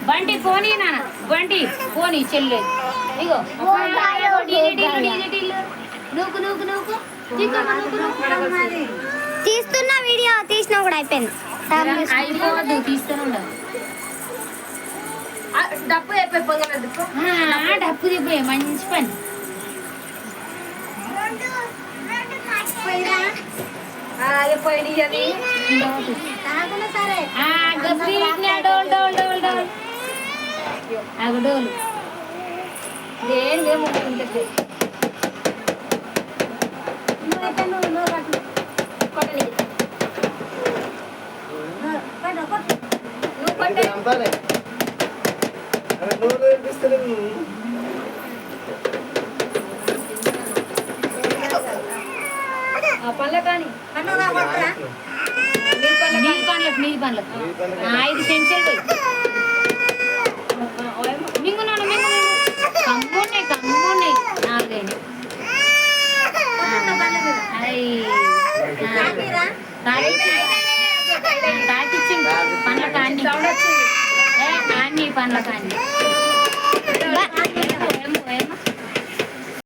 బంటి పోనీ నాన్న బంటి పోనీ చెల్లి ఇగో నూకు నూకు నూకు తీస్తున్న వీడియో తీసినా కూడా అయిపోయింది. అయిపోవద్దు తీస్తూనే ఉండదు. డప్పు అయిపోయి డప్పు తిప్పోయి మంచి పని. పోయి అది డోల్ డోల్ డోల్ డోల్ అగు డోలు ఏం లేవు. పనుల కానీ నీ పనులకు 5 చెంచాలు పోయి మింగున్నాను కమ్మున్నాయి 4 తాకిచ్చింది పండ్ల కాన్ని పండ్ల కాన్ని